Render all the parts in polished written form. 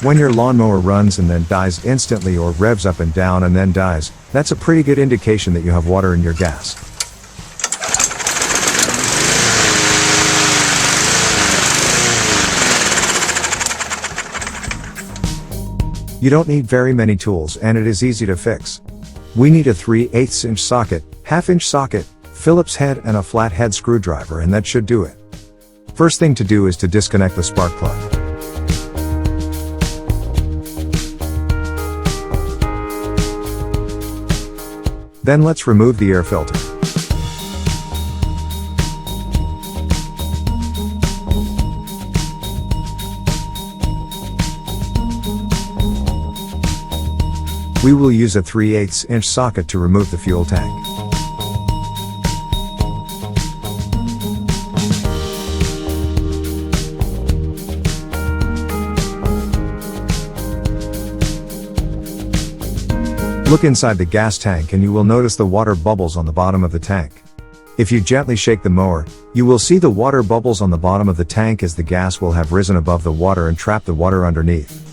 When your lawnmower runs and then dies instantly or revs up and down and then dies, that's a pretty good indication that you have water in your gas. You don't need very many tools and it is easy to fix. We need a 3/8 inch socket, 1/2 inch socket, Phillips head and a flathead screwdriver, and that should do it. First thing to do is to disconnect the spark plug. Then let's remove the air filter. We will use a 3/8 inch socket to remove the fuel tank. Look inside the gas tank and you will notice the water bubbles on the bottom of the tank. If you gently shake the mower, you will see the water bubbles on the bottom of the tank as the gas will have risen above the water and trapped the water underneath.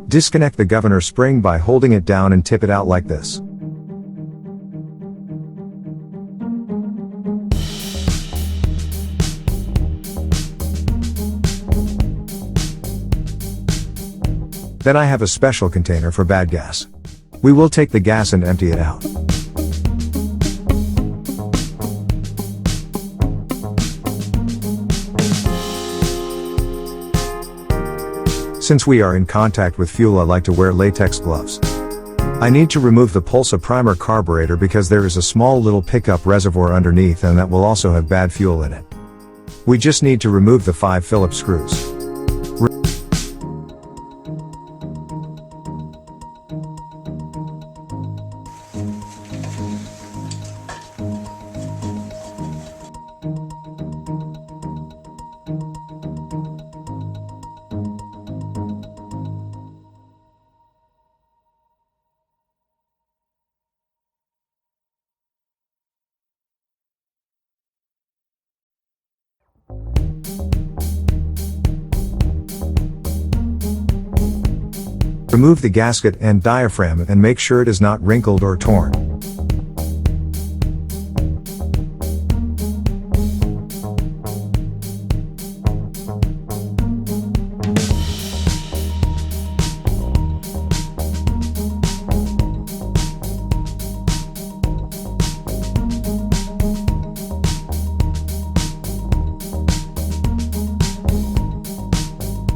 Disconnect the governor spring by holding it down and tip it out like this. Then I have a special container for bad gas. We will take the gas and empty it out. Since we are in contact with fuel, I like to wear latex gloves. I need to remove the Pulsa primer carburetor because there is a small little pickup reservoir underneath and that will also have bad fuel in it. We just need to remove the 5 Phillips screws. Remove the gasket and diaphragm and make sure it is not wrinkled or torn.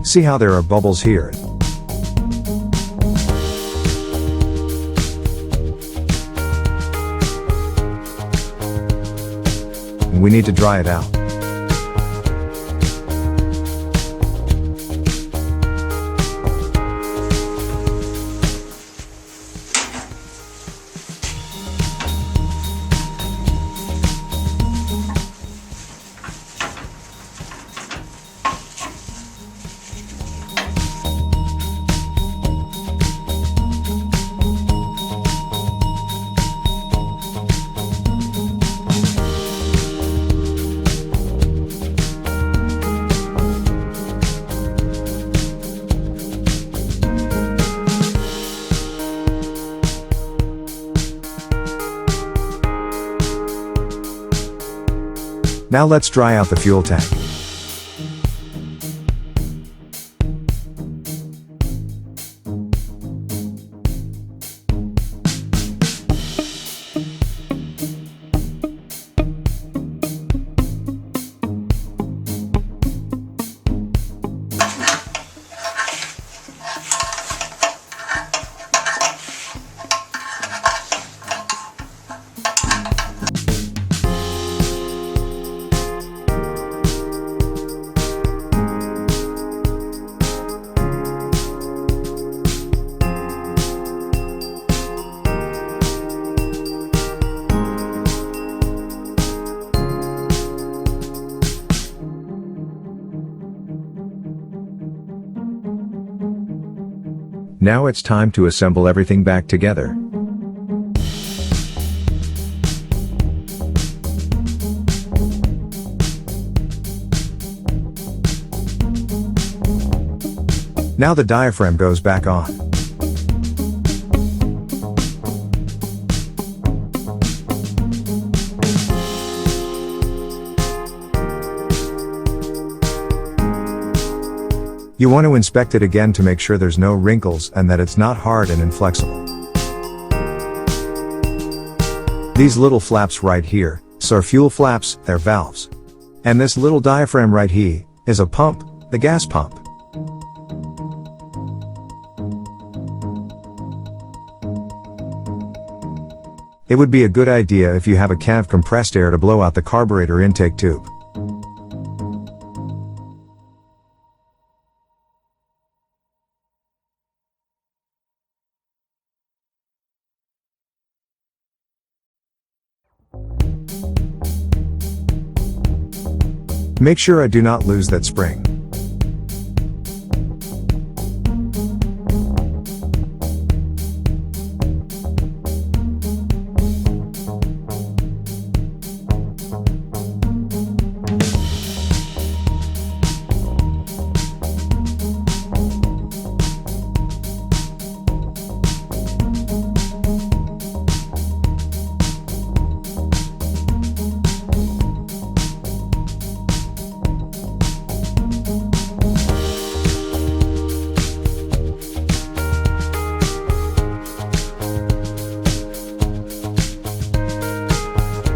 See how there are bubbles here? We need to dry it out. Now let's dry out the fuel tank. Now it's time to assemble everything back together. Now the diaphragm goes back on. You want to inspect it again to make sure there's no wrinkles and that it's not hard and inflexible. These little flaps right here are fuel flaps, they're valves. And this little diaphragm right here is a pump, the gas pump. It would be a good idea if you have a can of compressed air to blow out the carburetor intake tube. Make sure I do not lose that spring.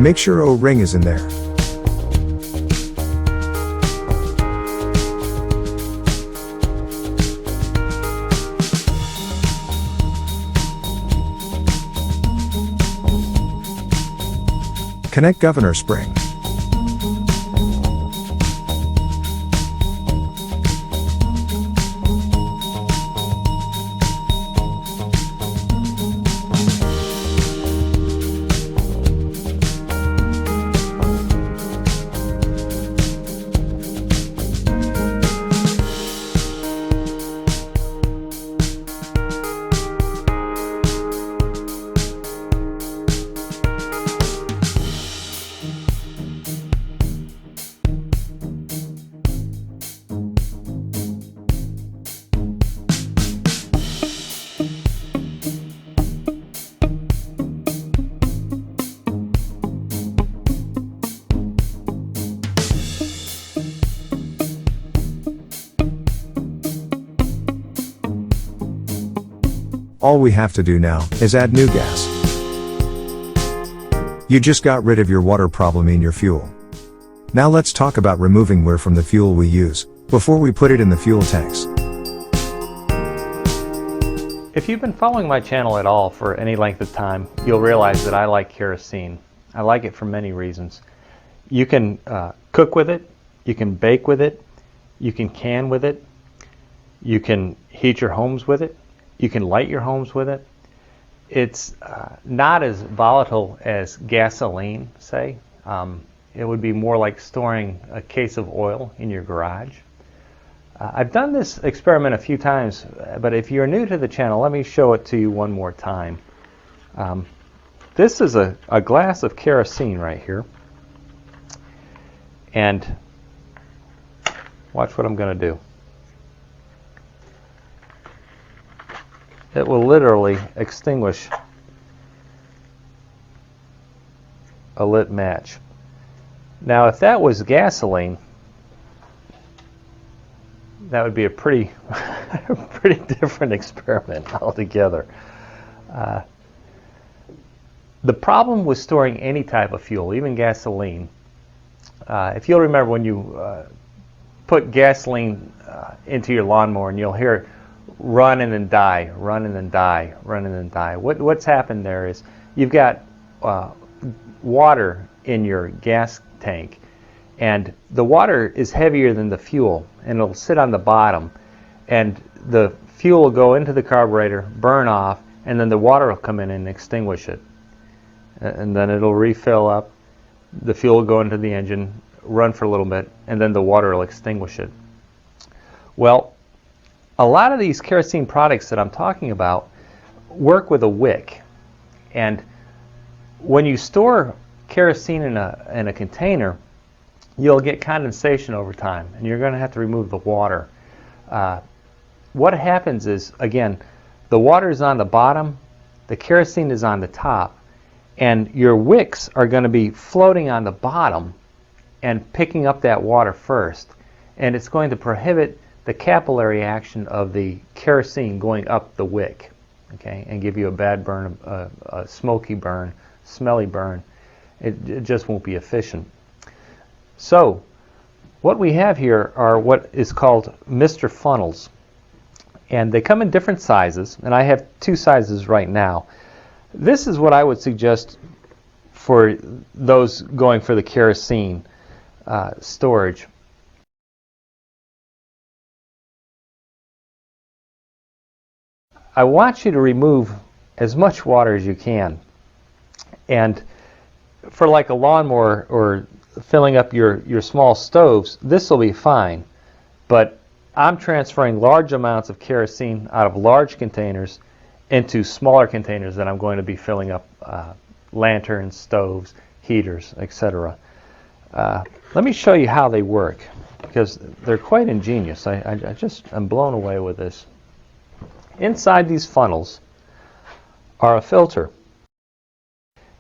Make sure O-ring is in there. Connect governor spring. All we have to do now is add new gas. You just got rid of your water problem in your fuel. Now let's talk about removing wear from the fuel we use before we put it in the fuel tanks. If you've been following my channel at all for any length of time, you'll realize that I like kerosene. I like it for many reasons. You can cook with it, you can bake with it, you can with it, you can heat your homes with it, you can light your homes with it. It's not as volatile as gasoline, say. It would be more like storing a case of oil in your garage. I've done this experiment a few times, but if you're new to the channel, let me show it to you one more time. This is a glass of kerosene right here. And watch what I'm going to do. It will literally extinguish a lit match. Now, if that was gasoline, that would be a pretty different experiment altogether. The problem with storing any type of fuel, even gasoline, if you'll remember when you put gasoline into your lawnmower and you'll hear it run and then die, run and then die, run and then die. What's happened there is you've got water in your gas tank, and the water is heavier than the fuel, and it'll sit on the bottom, and the fuel will go into the carburetor, burn off, and then the water will come in and extinguish it. And then it'll refill up, the fuel will go into the engine, run for a little bit, and then the water will extinguish it. Well, A lot of these kerosene products that I'm talking about work with a wick, and when you store kerosene in a container, you'll get condensation over time, and you're going to have to remove the water. What happens is, again, the water is on the bottom, the kerosene is on the top, and your wicks are going to be floating on the bottom and picking up that water first, and it's going to prohibit the capillary action of the kerosene going up the wick, okay, and give you a bad burn, a smoky burn, smelly burn. It just won't be efficient. So what we have here are what is called Mr. funnels, and they come in different sizes, and I have two sizes right now. This is what I would suggest for those going for the kerosene storage. I want you to remove as much water as you can, and for like a lawnmower or filling up your small stoves, this will be fine, but I'm transferring large amounts of kerosene out of large containers into smaller containers that I'm going to be filling up lanterns, stoves, heaters, etc. Let me show you how they work, because they're quite ingenious. I'm blown away with this. Inside these funnels are a filter,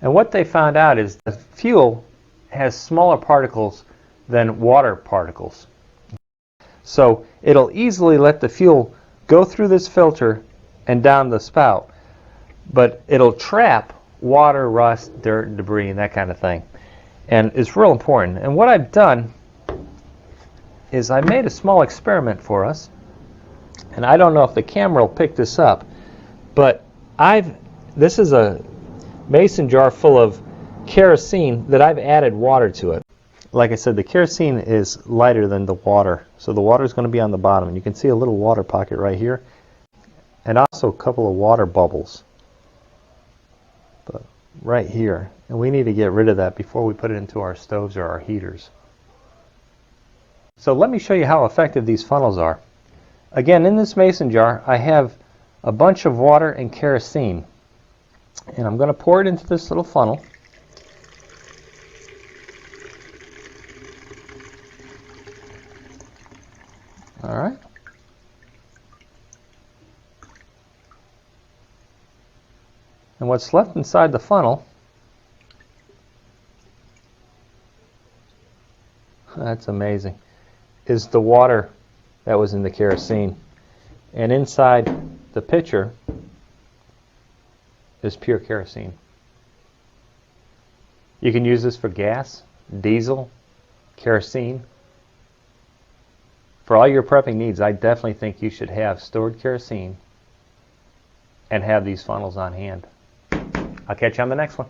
and what they found out is the fuel has smaller particles than water particles. So it'll easily let the fuel go through this filter and down the spout, but it'll trap water, rust, dirt, debris, and that kind of thing. And it's real important. And what I've done is I made a small experiment for us, and I don't know if the camera will pick this up, but this is a mason jar full of kerosene that I've added water to it. Like I said, the kerosene is lighter than the water, so the water is going to be on the bottom, and you can see a little water pocket right here, and also a couple of water bubbles right here, and we need to get rid of that before we put it into our stoves or our heaters. So let me show you how effective these funnels are. Again, in this mason jar I have a bunch of water and kerosene, and I'm going to pour it into this little funnel. All right. And what's left inside the funnel, that's amazing, is the water that was in the kerosene. And inside the pitcher is pure kerosene. You can use this for gas, diesel, kerosene. For all your prepping needs, I definitely think you should have stored kerosene and have these funnels on hand. I'll catch you on the next one.